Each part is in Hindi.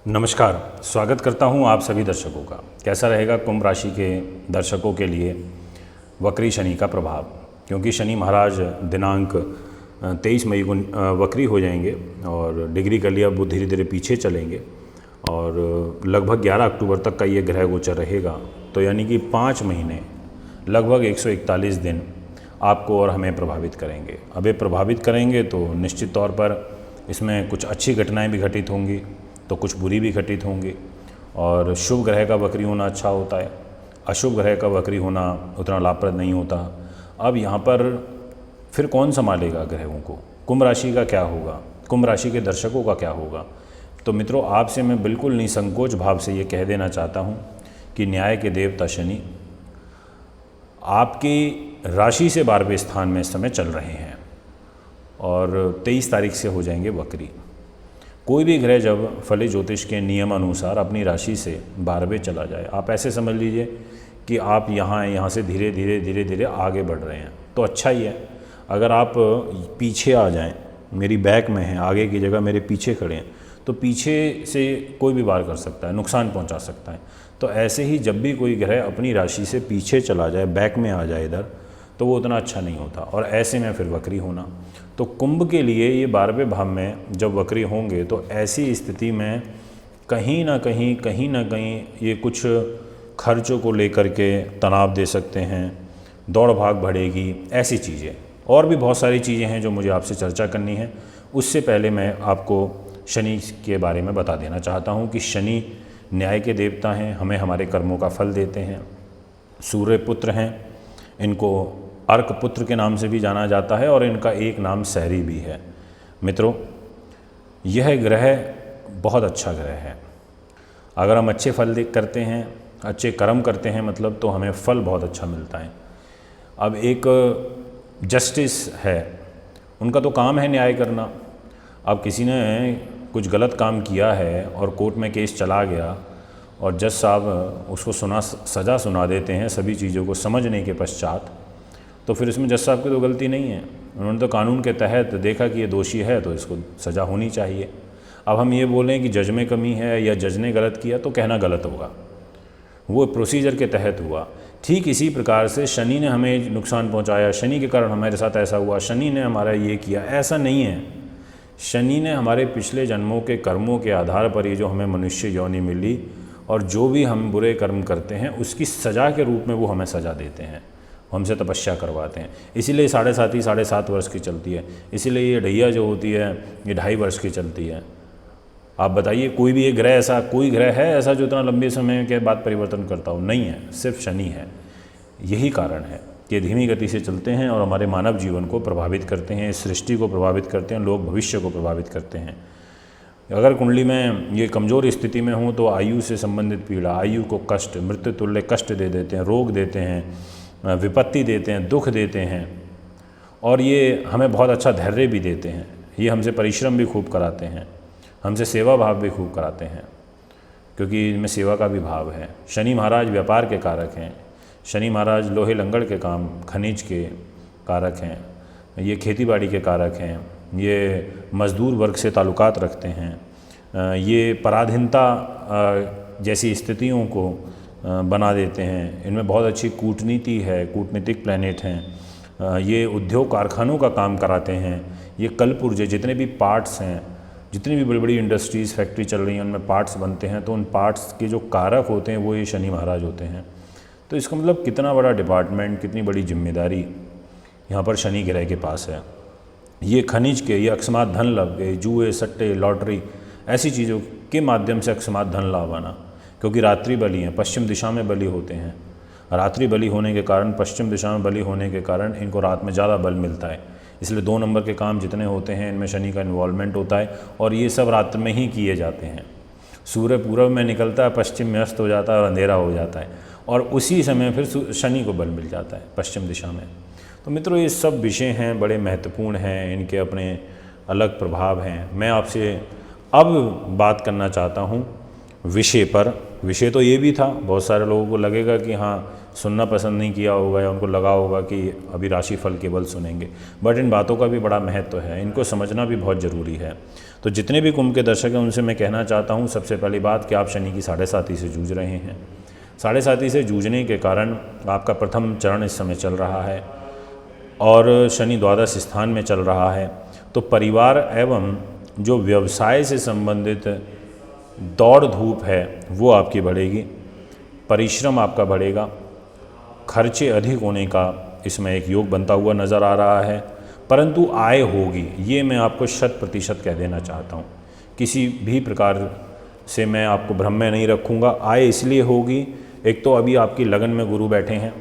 नमस्कार, स्वागत करता हूं आप सभी दर्शकों का। कैसा रहेगा कुंभ राशि के दर्शकों के लिए वक्री शनि का प्रभाव, क्योंकि शनि महाराज दिनांक 23 मई को वक्री हो जाएंगे और डिग्री कर लिया, वो धीरे धीरे पीछे चलेंगे और लगभग 11 अक्टूबर तक का ये ग्रह गोचर रहेगा। तो यानी कि 5 महीने लगभग 141 दिन आपको और हमें प्रभावित करेंगे। अब ये प्रभावित करेंगे तो निश्चित तौर पर इसमें कुछ अच्छी घटनाएं भी घटित होंगी तो कुछ बुरी भी घटित होंगी। और शुभ ग्रह का वक्री होना अच्छा होता है, अशुभ ग्रह का वक्री होना उतना लाभप्रद नहीं होता। अब यहाँ पर फिर कौन संभालेगा ग्रहों को? कुंभ राशि का क्या होगा, कुंभ राशि के दर्शकों का क्या होगा? तो मित्रों, आपसे मैं बिल्कुल निसंकोच भाव से ये कह देना चाहता हूँ कि न्याय के देवता शनि आपकी राशि से 12वें स्थान में इस समय चल रहे हैं और 23 तारीख से हो जाएंगे वक्री। कोई भी ग्रह जब फले ज्योतिष के नियम अनुसार अपनी राशि से 12वें चला जाए, आप ऐसे समझ लीजिए कि आप यहाँ से धीरे धीरे आगे बढ़ रहे हैं तो अच्छा ही है। अगर आप पीछे आ जाएं, मेरी बैक में हैं, आगे की जगह मेरे पीछे खड़े हैं, तो पीछे से कोई भी वार कर सकता है, नुकसान पहुंचा सकता है। तो ऐसे ही जब भी कोई ग्रह अपनी राशि से पीछे चला जाए, बैक में आ जाए इधर, तो वो उतना अच्छा नहीं होता और ऐसे में फिर वक्री होना। तो कुंभ के लिए ये 12वें भाव में जब वक्री होंगे तो ऐसी स्थिति में कहीं ना कहीं ये कुछ खर्चों को लेकर के तनाव दे सकते हैं, दौड़ भाग बढ़ेगी, ऐसी चीज़ें और भी बहुत सारी चीज़ें हैं जो मुझे आपसे चर्चा करनी है। उससे पहले मैं आपको शनि के बारे में बता देना चाहता हूँ कि शनि न्याय के देवता हैं, हमें हमारे कर्मों का फल देते हैं, सूर्य पुत्र हैं, इनको अर्क पुत्र के नाम से भी जाना जाता है और इनका एक नाम सहरी भी है। मित्रों, यह ग्रह बहुत अच्छा ग्रह है। अगर हम अच्छे फल करते हैं, अच्छे कर्म करते हैं मतलब, तो हमें फल बहुत अच्छा मिलता है। अब एक जस्टिस है, उनका तो काम है न्याय करना। अब किसी ने कुछ गलत काम किया है और कोर्ट में केस चला गया और जज साहब उसको सज़ा सुना देते हैं सभी चीज़ों को समझने के पश्चात, तो फिर इसमें जज साहब की तो गलती नहीं है। उन्होंने तो कानून के तहत देखा कि ये दोषी है तो इसको सज़ा होनी चाहिए। अब हम ये बोलें कि जज में कमी है या जज ने गलत किया तो कहना गलत होगा, वो प्रोसीजर के तहत हुआ। ठीक इसी प्रकार से शनि ने हमें नुकसान पहुंचाया, शनि के कारण हमारे साथ ऐसा हुआ, शनि ने हमारा ये किया, ऐसा नहीं है। शनि ने हमारे पिछले जन्मों के कर्मों के आधार पर ये जो हमें मनुष्य योनि मिली और जो भी हम बुरे कर्म करते हैं उसकी सज़ा के रूप में वो हमें सज़ा देते हैं, हमसे तपस्या करवाते हैं। इसीलिए 7.5 वर्ष की चलती है, इसीलिए ये ढैया जो होती है ये 2.5 वर्ष की चलती है। आप बताइए, कोई भी एक ग्रह ऐसा, कोई ग्रह है ऐसा जो इतना लंबे समय के बाद परिवर्तन करता हो? नहीं है, सिर्फ शनि है। यही कारण है कि धीमी गति से चलते हैं और हमारे मानव जीवन को प्रभावित करते हैं, इस सृष्टि को प्रभावित करते हैं, लोग भविष्य को प्रभावित करते हैं। अगर कुंडली में ये कमज़ोर स्थिति में हूँ तो आयु से संबंधित पीड़ा, आयु को कष्ट, मृत्यु तुल्य कष्ट दे देते हैं, रोग देते हैं, विपत्ति देते हैं, दुख देते हैं और ये हमें बहुत अच्छा धैर्य भी देते हैं। ये हमसे परिश्रम भी खूब कराते हैं, हमसे सेवा भाव भी खूब कराते हैं, क्योंकि इनमें सेवा का भी भाव है। शनि महाराज व्यापार के कारक हैं, शनि महाराज लोहे लंगड़ के काम, खनिज के कारक हैं, ये खेतीबाड़ी के कारक हैं, ये मज़दूर वर्ग से ताल्लुकात रखते हैं, ये पराधीनता जैसी स्थितियों को बना देते हैं। इनमें बहुत अच्छी कूटनीति है, कूटनीतिक प्लैनेट हैं, ये उद्योग कारखानों का काम कराते हैं, ये कल पुर्जे, जितने भी पार्ट्स हैं, जितनी भी बड़ी बड़ी इंडस्ट्रीज़, फैक्ट्री चल रही हैं उनमें पार्ट्स बनते हैं, तो उन पार्ट्स के जो कारक होते हैं वो ये शनि महाराज होते हैं। तो इसका मतलब कितना बड़ा डिपार्टमेंट, कितनी बड़ी जिम्मेदारी यहाँ पर शनि ग्रह के पास है। ये खनिज के, ये अकस्मात धन लाभ के, जुए, सट्टे, लॉटरी, ऐसी चीज़ों के माध्यम से अकस्मात धन लाभ आना, क्योंकि रात्रि बलि हैं, पश्चिम दिशा में बलि होते हैं। रात्रि बलि होने के कारण, पश्चिम दिशा में बलि होने के कारण इनको रात में ज़्यादा बल मिलता है। इसलिए 2 नंबर के काम जितने होते हैं इनमें शनि का इन्वॉल्वमेंट होता है और ये सब रात में ही किए जाते हैं। सूर्य पूर्व में निकलता है, पश्चिम में अस्त हो जाता है और अंधेरा हो जाता है और उसी समय फिर शनि को बल मिल जाता है पश्चिम दिशा में। तो मित्रों, ये सब विषय हैं, बड़े महत्वपूर्ण हैं, इनके अपने अलग प्रभाव हैं। मैं आपसे अब बात करना चाहता हूँ विषय पर। विषय तो ये भी था, बहुत सारे लोगों को लगेगा कि हाँ सुनना पसंद नहीं किया होगा या उनको लगा होगा कि अभी राशिफल केवल सुनेंगे, बट इन बातों का भी बड़ा महत्व है, इनको समझना भी बहुत ज़रूरी है। तो जितने भी कुंभ के दर्शक हैं उनसे मैं कहना चाहता हूँ सबसे पहली बात कि आप शनि की 7.5 से जूझ रहे हैं। 7.5 से जूझने के कारण आपका प्रथम चरण इस समय चल रहा है और शनि द्वादश स्थान में चल रहा है। तो परिवार एवं जो व्यवसाय से संबंधित दौड़ धूप है वो आपकी बढ़ेगी, परिश्रम आपका बढ़ेगा, खर्चे अधिक होने का इसमें एक योग बनता हुआ नज़र आ रहा है, परंतु आय होगी, ये मैं आपको 100% कह देना चाहता हूँ। किसी भी प्रकार से मैं आपको भ्रम में नहीं रखूँगा। आय इसलिए होगी, एक तो अभी आपकी लगन में गुरु बैठे हैं,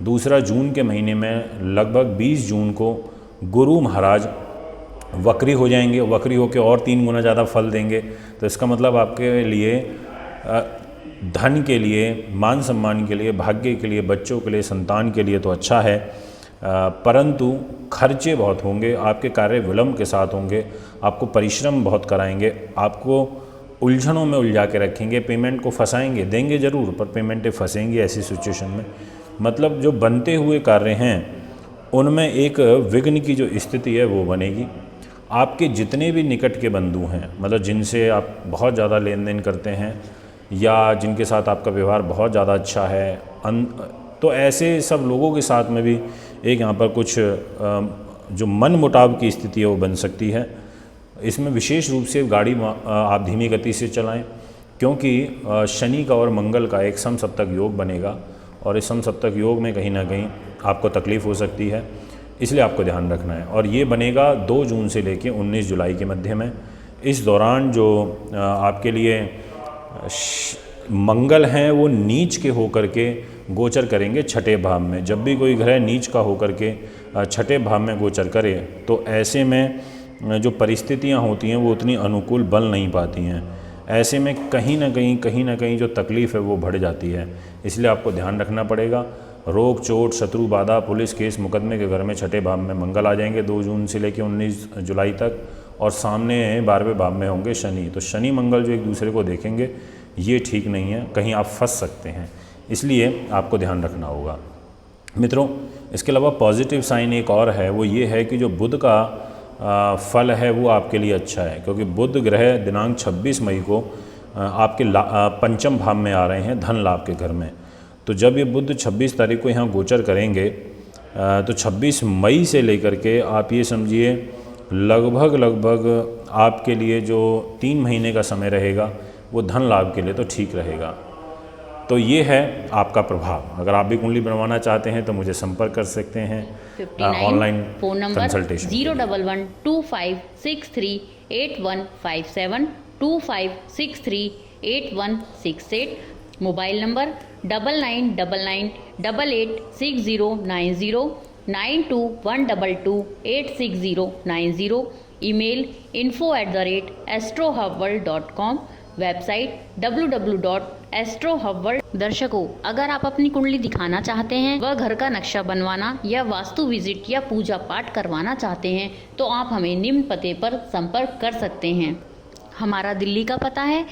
दूसरा जून के महीने में लगभग 20 जून को गुरु महाराज वक्री हो जाएंगे, वक्री होकर और 3 गुना ज़्यादा फल देंगे। तो इसका मतलब आपके लिए धन के लिए, मान सम्मान के लिए, भाग्य के लिए, बच्चों के लिए, संतान के लिए तो अच्छा है, परंतु खर्चे बहुत होंगे, आपके कार्य विलंब के साथ होंगे, आपको परिश्रम बहुत कराएंगे, आपको उलझनों में उलझा के रखेंगे, पेमेंट को फंसाएंगे, देंगे ज़रूर पर पेमेंटें फंसेंगी ऐसी सिचुएशन में। मतलब जो बनते हुए कार्य हैं उनमें एक विघ्न की जो स्थिति है वो बनेगी। आपके जितने भी निकट के बंधु हैं, मतलब जिनसे आप बहुत ज़्यादा लेन देन करते हैं या जिनके साथ आपका व्यवहार बहुत ज़्यादा अच्छा है, तो ऐसे सब लोगों के साथ में भी एक यहाँ पर कुछ जो मन मुटाव की स्थिति है वो बन सकती है। इसमें विशेष रूप से गाड़ी आप धीमी गति से चलाएं, क्योंकि शनि का और मंगल का एक समसप्तक योग बनेगा और इस समसप्तक योग में कहीं ना कहीं आपको तकलीफ़ हो सकती है, इसलिए आपको ध्यान रखना है। और ये बनेगा 2 जून से लेकर 19 जुलाई के मध्य में। इस दौरान जो आपके लिए मंगल हैं वो नीच के होकर के गोचर करेंगे छठे भाव में। जब भी कोई ग्रह नीच का होकर के छठे भाव में गोचर करे तो ऐसे में जो परिस्थितियां होती हैं वो उतनी अनुकूल बन नहीं पाती हैं। ऐसे में कहीं ना कहीं जो तकलीफ़ है वो बढ़ जाती है, इसलिए आपको ध्यान रखना पड़ेगा। रोग चोट शत्रु बाधा पुलिस केस मुकदमे के घर में छठे भाव में मंगल आ जाएंगे 2 जून से लेकर 19 जुलाई तक, और सामने 12वें भाव में होंगे शनि। तो शनि मंगल जो एक दूसरे को देखेंगे ये ठीक नहीं है, कहीं आप फंस सकते हैं, इसलिए आपको ध्यान रखना होगा मित्रों। इसके अलावा पॉजिटिव साइन एक और है, वो ये है कि जो बुध का फल है वो आपके लिए अच्छा है, क्योंकि बुध ग्रह दिनांक 26 मई को आपके पंचम भाव में आ रहे हैं, धन लाभ के घर में। तो जब ये बुध 26 तारीख को यहाँ गोचर करेंगे तो 26 मई से लेकर के आप ये समझिए लगभग आपके लिए जो 3 महीने का समय रहेगा वो धन लाभ के लिए तो ठीक रहेगा। तो ये है आपका प्रभाव। अगर आप भी कुंडली बनवाना चाहते हैं तो मुझे संपर्क कर सकते हैं online phone number consultation. 01125638157 25638168, mobile number 9999886090 9212286090, email info@astrohubworld.com, website www.astrohubworld। दर्शकों, अगर आप अपनी कुंडली दिखाना चाहते हैं, वह घर का नक्शा बनवाना या वास्तु विजिट या पूजा पाठ करवाना चाहते हैं तो आप हमें निम्न पते पर संपर्क कर सकते हैं। हमारा दिल्ली का पता है